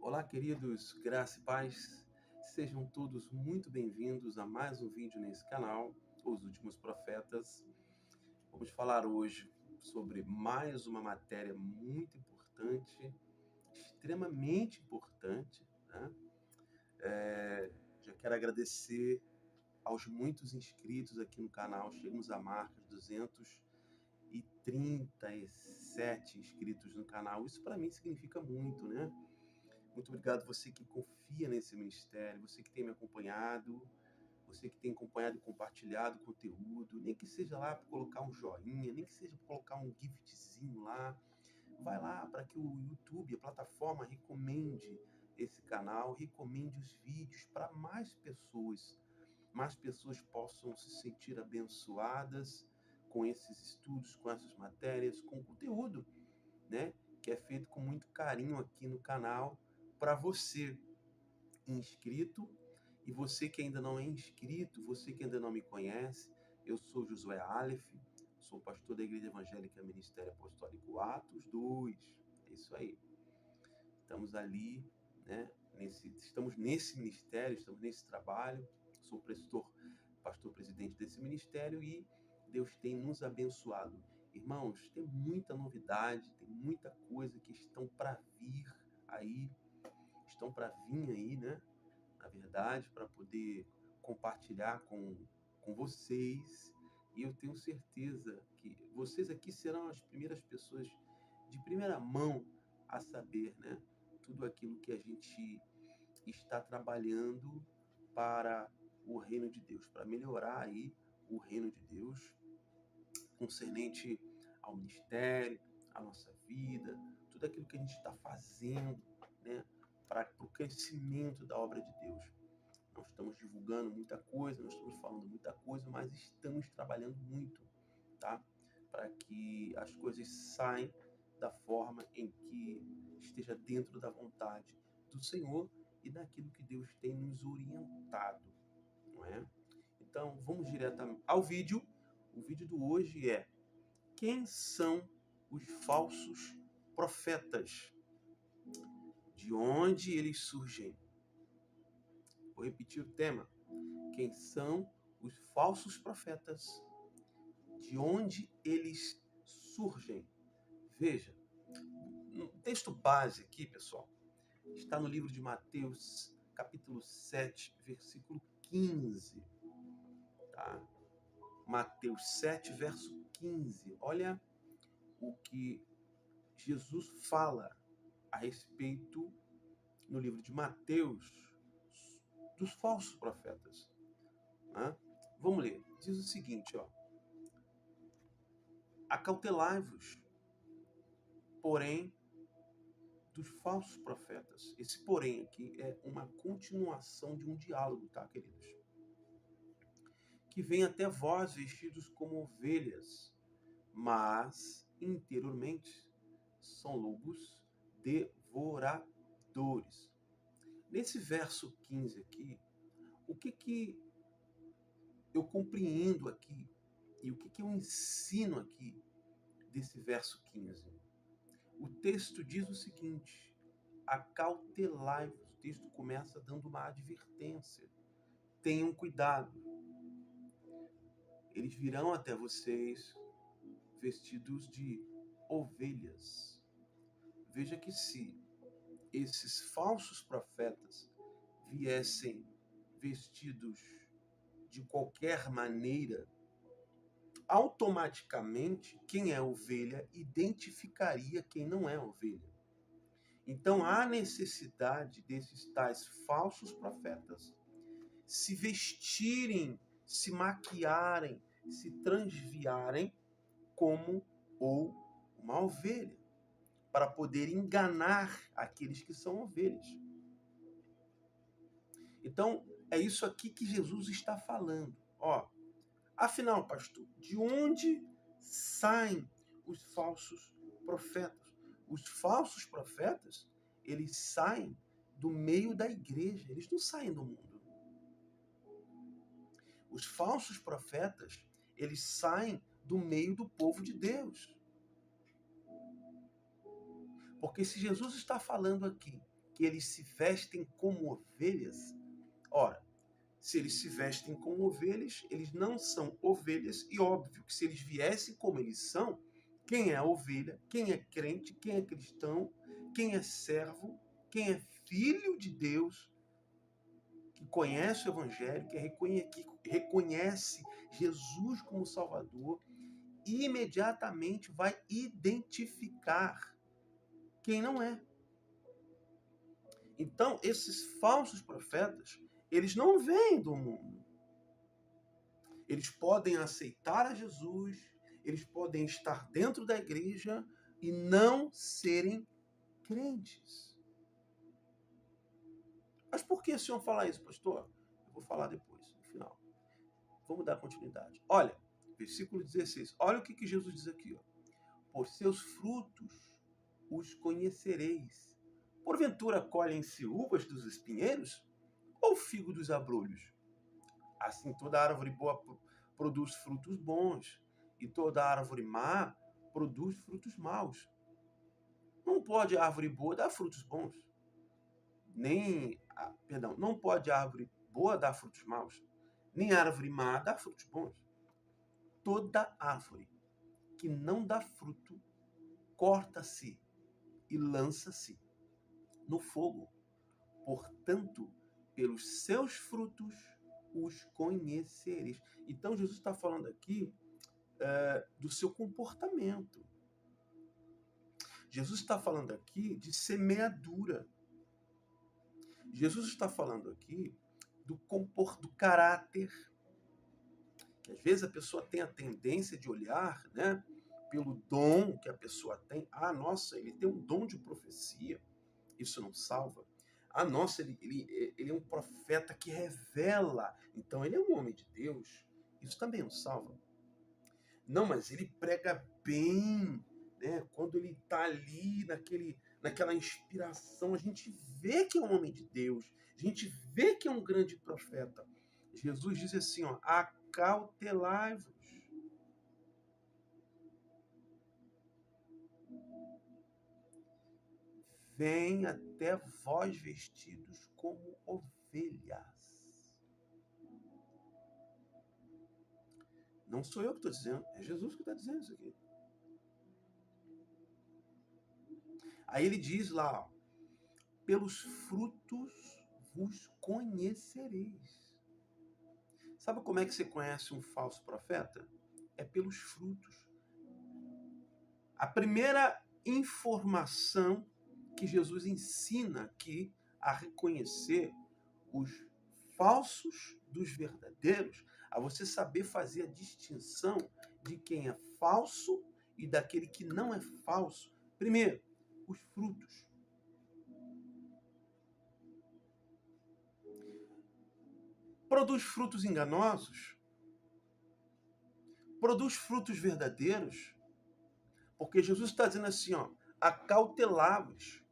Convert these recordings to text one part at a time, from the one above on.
Olá, queridos, graça e paz. Sejam todos muito bem-vindos a mais um vídeo nesse canal, Os Últimos Profetas. Vamos falar hoje sobre mais uma matéria muito importante, extremamente importante, né? Já quero agradecer aos muitos inscritos aqui no canal. Chegamos à marca de 237 inscritos no canal. Isso para mim significa muito, né? Muito obrigado você que confia nesse ministério, você que tem me acompanhado, você que tem acompanhado e compartilhado o conteúdo, nem que seja lá para colocar um joinha, nem que seja para colocar um giftzinho lá. Vai lá para que o YouTube, a plataforma, recomende esse canal, recomende os vídeos para mais pessoas possam se sentir abençoadas com esses estudos, com essas matérias, com o conteúdo, né, que é feito com muito carinho aqui no canal para você, inscrito, e você que ainda não é inscrito, você que ainda não me conhece. Eu sou Josué Aleph, sou pastor da Igreja Evangélica Ministério Apostólico Atos 2. É isso aí. Estamos ali, né, estamos nesse ministério, estamos nesse trabalho. Sou pastor presidente desse ministério e Deus tem nos abençoado. Irmãos, tem muita novidade, tem muita coisa que estão para vir aí, né? Na verdade, para poder compartilhar com vocês. E eu tenho certeza que vocês aqui serão as primeiras pessoas de primeira mão a saber, né? Tudo aquilo que a gente está trabalhando para o reino de Deus, para melhorar aí o reino de Deus, concernente ao ministério, à nossa vida, tudo aquilo que a gente está fazendo, né, para o crescimento da obra de Deus. Nós estamos divulgando muita coisa, nós estamos falando muita coisa, mas estamos trabalhando muito, tá? Para que as coisas saiam da forma em que esteja dentro da vontade do Senhor e daquilo que Deus tem nos orientado, não é? Então, vamos diretamente ao vídeo. O vídeo do hoje é: quem são os falsos profetas? De onde eles surgem? Vou repetir o tema. Quem são os falsos profetas? De onde eles surgem? Veja, o texto base aqui, pessoal, está no livro de Mateus, capítulo 7, versículo 15. Tá? Mateus 7, verso 15. Olha o que Jesus fala a respeito, no livro de Mateus, dos falsos profetas. Né? Vamos ler. Diz o seguinte, ó: acautelai-vos, porém, dos falsos profetas. Esse porém aqui é uma continuação de um diálogo, tá, queridos? Que vem até vós vestidos como ovelhas, mas interiormente são lobos devoradores. Nesse verso 15 aqui, o que eu compreendo aqui e o que eu ensino aqui desse verso 15? O texto diz o seguinte: acautelai-vos. O texto começa dando uma advertência. Tenham cuidado. Eles virão até vocês vestidos de ovelhas. Veja que se esses falsos profetas viessem vestidos de qualquer maneira, automaticamente quem é ovelha identificaria quem não é ovelha. Então há necessidade desses tais falsos profetas se vestirem, se maquiarem, se transviarem como ou uma ovelha, para poder enganar aqueles que são ovelhas. Então, é isso aqui que Jesus está falando. Ó, afinal, pastor, de onde saem os falsos profetas? Os falsos profetas, eles saem do meio da igreja, eles não saem do mundo. Os falsos profetas, eles saem do meio do povo de Deus. Porque se Jesus está falando aqui que eles se vestem como ovelhas. Ora, se eles se vestem como ovelhas, eles não são ovelhas, e óbvio que se eles viessem como eles são, quem é a ovelha, quem é crente, quem é cristão, quem é servo, quem é filho de Deus, que conhece o Evangelho, que reconhece Jesus como Salvador, imediatamente vai identificar quem não é. Então, esses falsos profetas, eles não vêm do mundo. Eles podem aceitar a Jesus, eles podem estar dentro da igreja e não serem crentes. Mas por que o senhor fala isso, pastor? Eu vou falar depois, no final. Vamos dar continuidade. Olha, versículo 16. Olha o que Jesus diz aqui. Ó. Por seus frutos os conhecereis. Porventura colhem-se uvas dos espinheiros ou figo dos abrolhos? Assim toda árvore boa produz frutos bons, e toda árvore má produz frutos maus. Não pode a árvore boa dar frutos bons, não pode a árvore boa dar frutos maus, nem a árvore má dar frutos bons. Toda árvore que não dá fruto, corta-se e lança-se no fogo. Portanto, pelos seus frutos os conhecereis. Então, Jesus está falando aqui do seu comportamento. Jesus está falando aqui de semeadura. Jesus está falando aqui do caráter. Que às vezes a pessoa tem a tendência de olhar, né, pelo dom que a pessoa tem. Ah, nossa, ele tem um dom de profecia. Isso não salva. Ah, nossa, ele é um profeta que revela. Então, ele é um homem de Deus. Isso também não salva. Não, mas ele prega bem, né? Quando ele está ali naquela inspiração, a gente vê que é um homem de Deus. A gente vê que é um grande profeta. Jesus diz assim, ó, acautelai-vos. Vem até vós vestidos como ovelhas. Não sou eu que estou dizendo, é Jesus que está dizendo isso aqui. Aí ele diz lá, ó, pelos frutos vos conhecereis. Sabe como é que você conhece um falso profeta? É pelos frutos. A primeira informação que Jesus ensina aqui a reconhecer os falsos dos verdadeiros, a você saber fazer a distinção de quem é falso e daquele que não é falso. Primeiro, os frutos. Produz frutos enganosos? Produz frutos verdadeiros? Porque Jesus está dizendo assim, ó, acautelai-vos,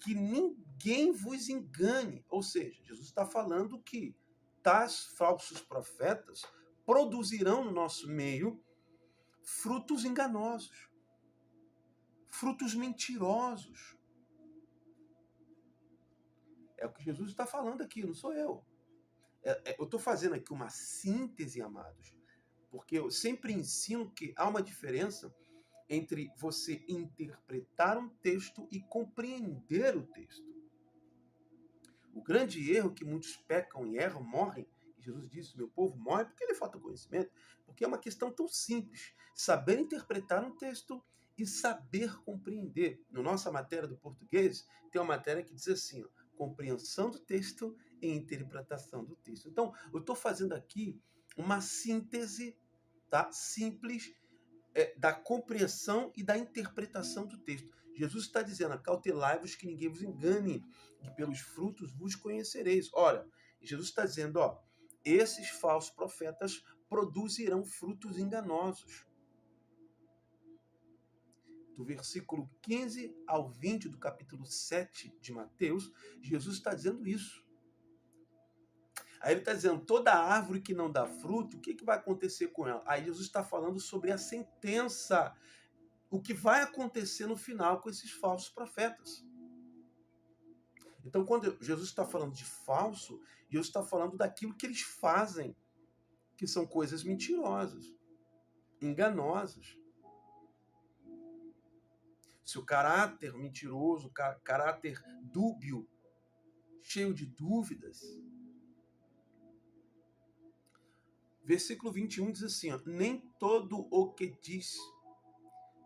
que ninguém vos engane. Ou seja, Jesus está falando que tais falsos profetas produzirão no nosso meio frutos enganosos, frutos mentirosos. É o que Jesus está falando aqui, não sou eu. Eu estou fazendo aqui uma síntese, amados, porque eu sempre ensino que há uma diferença entre você interpretar um texto e compreender o texto. O grande erro que muitos pecam e erram, morrem, e Jesus disse, meu povo morre porque lhe falta conhecimento, porque é uma questão tão simples, saber interpretar um texto e saber compreender. Na nossa matéria do português, tem uma matéria que diz assim, ó, compreensão do texto e interpretação do texto. Então, eu estou fazendo aqui uma síntese, tá, simples, da compreensão e da interpretação do texto. Jesus está dizendo, acautelai-vos que ninguém vos engane, que pelos frutos vos conhecereis. Olha, Jesus está dizendo, ó, esses falsos profetas produzirão frutos enganosos. Do versículo 15 ao 20 do capítulo 7 de Mateus, Jesus está dizendo isso. Aí ele está dizendo, toda árvore que não dá fruto, o que vai acontecer com ela? Aí Jesus está falando sobre a sentença, o que vai acontecer no final com esses falsos profetas. Então, quando Jesus está falando de falso, Jesus está falando daquilo que eles fazem, que são coisas mentirosas, enganosas. Se o caráter mentiroso, caráter dúbio, cheio de dúvidas. Versículo 21 diz assim, ó, nem todo o que diz.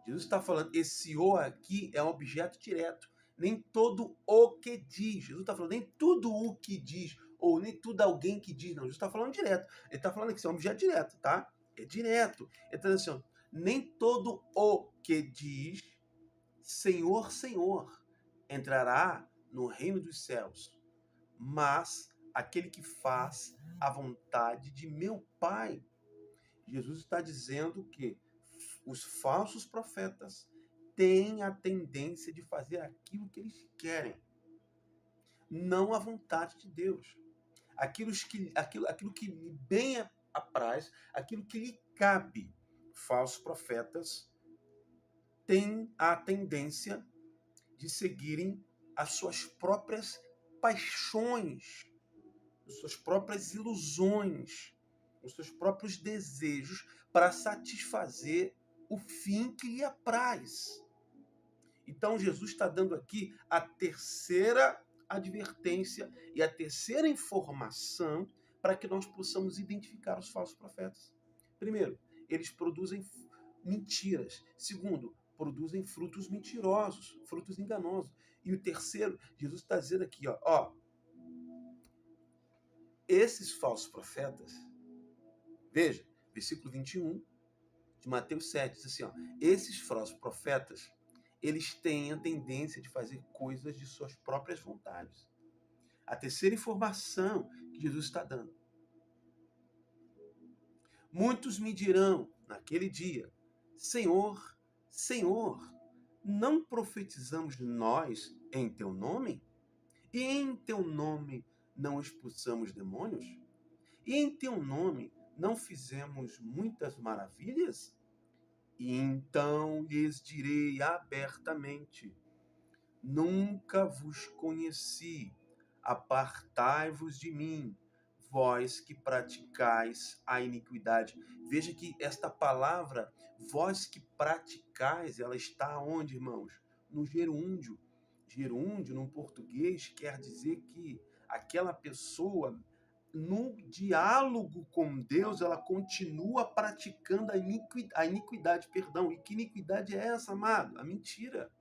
Jesus está falando, esse o aqui é um objeto direto. Nem todo o que diz. Jesus está falando, nem tudo o que diz, ou nem tudo alguém que diz. Não, Jesus está falando direto. Ele está falando que isso é um objeto direto, tá? É direto. Ele está dizendo assim, ó, nem todo o que diz, Senhor, Senhor, entrará no reino dos céus, mas aquele que faz a vontade de meu Pai. Jesus está dizendo que os falsos profetas têm a tendência de fazer aquilo que eles querem, não a vontade de Deus. Aquilo que lhe bem apraz, aquilo que lhe cabe. Falsos profetas têm a tendência de seguirem as suas próprias paixões, as suas próprias ilusões, os seus próprios desejos para satisfazer o fim que lhe apraz. Então, Jesus está dando aqui a terceira advertência e a terceira informação para que nós possamos identificar os falsos profetas. Primeiro, eles produzem mentiras. Segundo, produzem frutos mentirosos, frutos enganosos. E o terceiro, Jesus está dizendo aqui, ó, esses falsos profetas, veja, versículo 21 de Mateus 7, diz assim, ó, esses falsos profetas, eles têm a tendência de fazer coisas de suas próprias vontades. A terceira informação que Jesus está dando. Muitos me dirão naquele dia, Senhor, Senhor, não profetizamos nós em teu nome? E em teu nome não expulsamos demônios? E em teu nome não fizemos muitas maravilhas? E então lhes direi abertamente, nunca vos conheci, apartai-vos de mim, vós que praticais a iniquidade. Veja que esta palavra, vós que praticais, ela está onde, irmãos? No gerúndio. Gerúndio, no português, quer dizer que aquela pessoa, no diálogo com Deus, ela continua praticando a iniquidade, perdão. E que iniquidade é essa, amado? A mentira.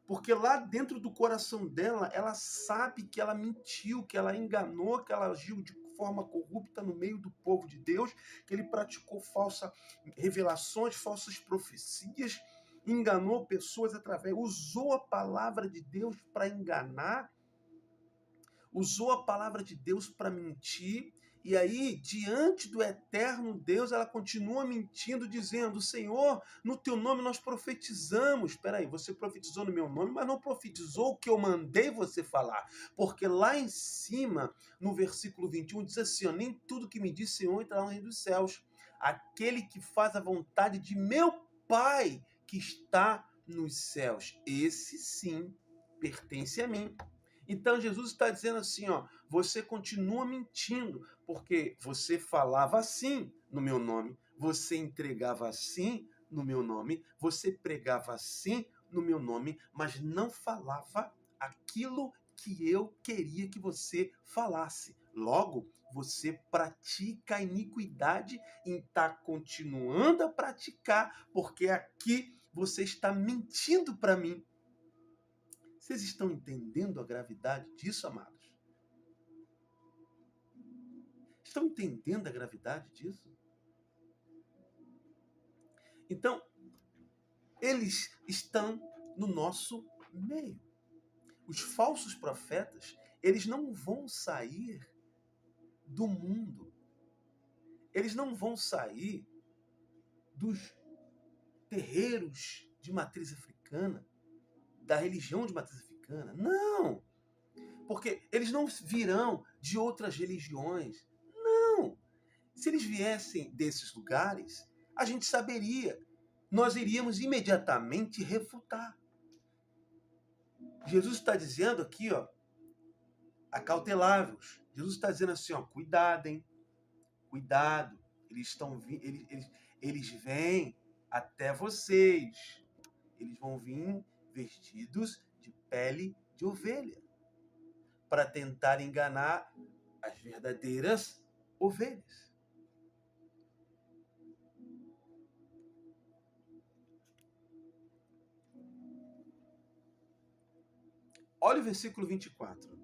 Porque lá dentro do coração dela, ela sabe que ela mentiu, que ela enganou, que ela agiu de forma corrupta no meio do povo de Deus, que ele praticou falsas revelações, falsas profecias, enganou pessoas através, usou a palavra de Deus para enganar, usou a palavra de Deus para mentir, e aí, diante do eterno Deus, ela continua mentindo, dizendo, Senhor, no teu nome nós profetizamos. Espera aí, você profetizou no meu nome, mas não profetizou o que eu mandei você falar. Porque lá em cima, no versículo 21, diz assim, ó, nem tudo que me diz Senhor entrará no reino dos céus. Aquele que faz a vontade de meu Pai que está nos céus. Esse sim pertence a mim. Então Jesus está dizendo assim, ó, você continua mentindo, porque você falava assim no meu nome, você entregava assim no meu nome, você pregava assim no meu nome, mas não falava aquilo que eu queria que você falasse. Logo, você pratica a iniquidade e está continuando a praticar, porque aqui você está mentindo para mim. Vocês estão entendendo a gravidade disso, amados? Estão entendendo a gravidade disso? Então, eles estão no nosso meio. Os falsos profetas, eles não vão sair do mundo. Eles não vão sair dos terreiros de matriz africana, da religião de matriz africana. Não! Porque eles não virão de outras religiões. Não! Se eles viessem desses lugares, a gente saberia. Nós iríamos imediatamente refutar. Jesus está dizendo aqui, ó, acauteláveis. Jesus está dizendo assim, ó, cuidado, hein? Cuidado. Eles vêm até vocês. Eles vão vir vestidos de pele de ovelha para tentar enganar as verdadeiras ovelhas. Olha o versículo 24.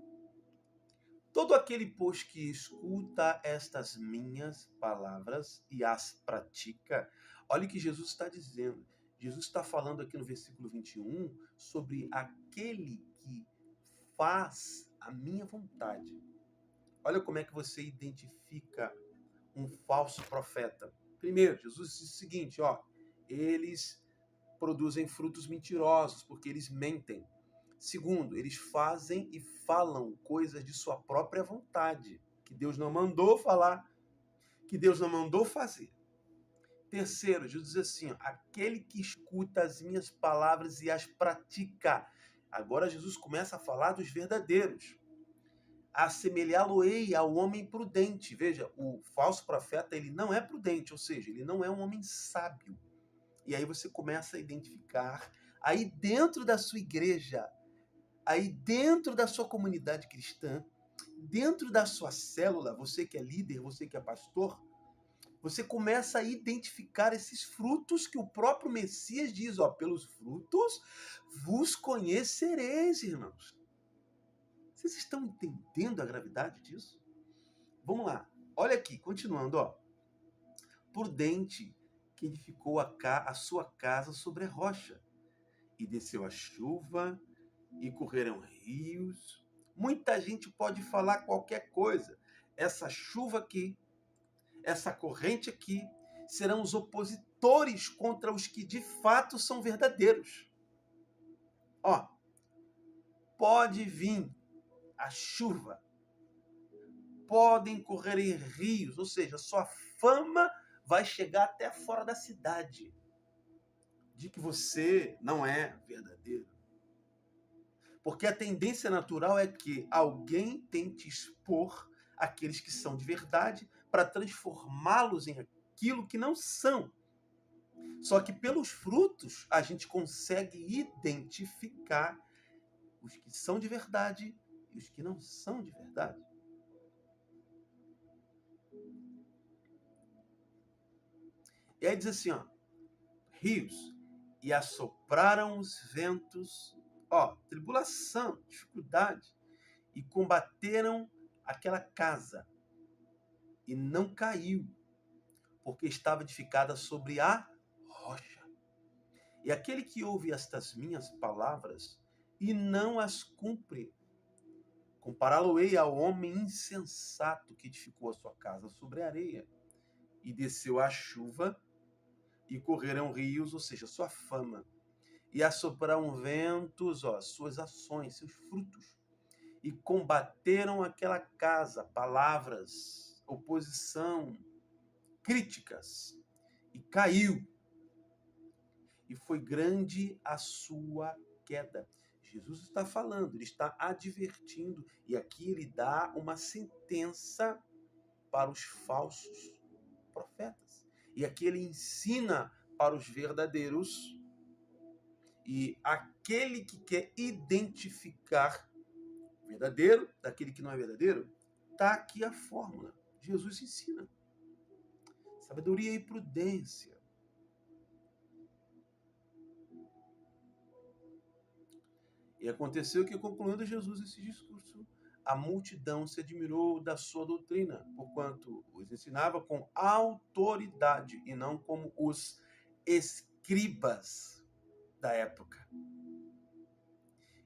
Todo aquele, pois, que escuta estas minhas palavras e as pratica, olha o que Jesus está dizendo. Jesus está falando aqui no versículo 21 sobre aquele que faz a minha vontade. Olha como é que você identifica um falso profeta. Primeiro, Jesus disse o seguinte, ó, eles produzem frutos mentirosos, porque eles mentem. Segundo, eles fazem e falam coisas de sua própria vontade, que Deus não mandou falar, que Deus não mandou fazer. Terceiro, Jesus diz assim, ó, aquele que escuta as minhas palavras e as pratica. Agora Jesus começa a falar dos verdadeiros. Assemelhá-lo-ei ao homem prudente. Veja, o falso profeta, ele não é prudente, ou seja, ele não é um homem sábio. E aí você começa a identificar, aí dentro da sua igreja, aí dentro da sua comunidade cristã, dentro da sua célula, você que é líder, você que é pastor, você começa a identificar esses frutos que o próprio Messias diz, ó, pelos frutos vos conhecereis, irmãos. Vocês estão entendendo a gravidade disso? Vamos lá. Olha aqui, continuando, ó. Prudente que edificou a sua casa sobre a rocha, e desceu a chuva, e correram rios. Muita gente pode falar qualquer coisa. Essa chuva aqui, essa corrente aqui, serão os opositores contra os que de fato são verdadeiros. Ó, pode vir a chuva, podem correr em rios, ou seja, sua fama vai chegar até fora da cidade, de que você não é verdadeiro. Porque a tendência natural é que alguém tente expor aqueles que são de verdade para transformá-los em aquilo que não são. Só que pelos frutos a gente consegue identificar os que são de verdade e os que não são de verdade. E aí diz assim, ó, rios, e assopraram os ventos, ó, tribulação, dificuldade, e combateram aquela casa, e não caiu, porque estava edificada sobre a rocha. E aquele que ouve estas minhas palavras e não as cumpre, compará-lo-ei ao homem insensato que edificou a sua casa sobre a areia, e desceu a chuva, e correram rios, ou seja, sua fama, e assopraram ventos, ó, suas ações, seus frutos, e combateram aquela casa, palavras, oposição, críticas, e caiu, e foi grande a sua queda. Jesus está falando, ele está advertindo, e aqui ele dá uma sentença para os falsos profetas. E aqui ele ensina para os verdadeiros, e aquele que quer identificar o verdadeiro daquele que não é verdadeiro, está aqui a fórmula. Jesus ensina. Sabedoria e prudência. E aconteceu que, concluindo Jesus esse discurso, a multidão se admirou da sua doutrina, porquanto os ensinava com autoridade e não como os escribas da época.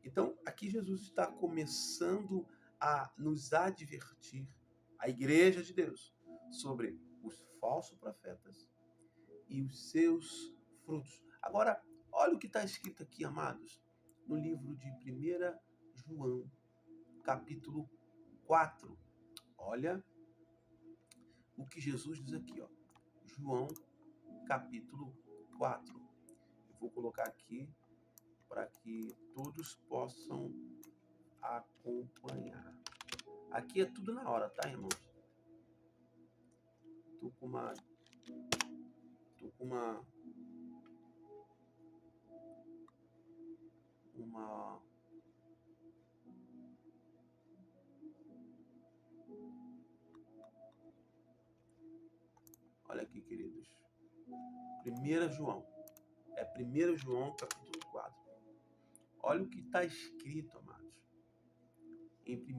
Então, aqui Jesus está começando a nos advertir, a igreja de Deus, sobre os falsos profetas e os seus frutos. Agora, olha o que está escrito aqui, amados, no livro de 1 João, capítulo 4. Olha o que Jesus diz aqui, ó. João, capítulo 4. Eu vou colocar aqui para que todos possam acompanhar. Aqui é tudo na hora, tá, irmãos? Tô com uma olha aqui, queridos. 1 João. É 1 João, capítulo 4. Olha o que está escrito, amados. Em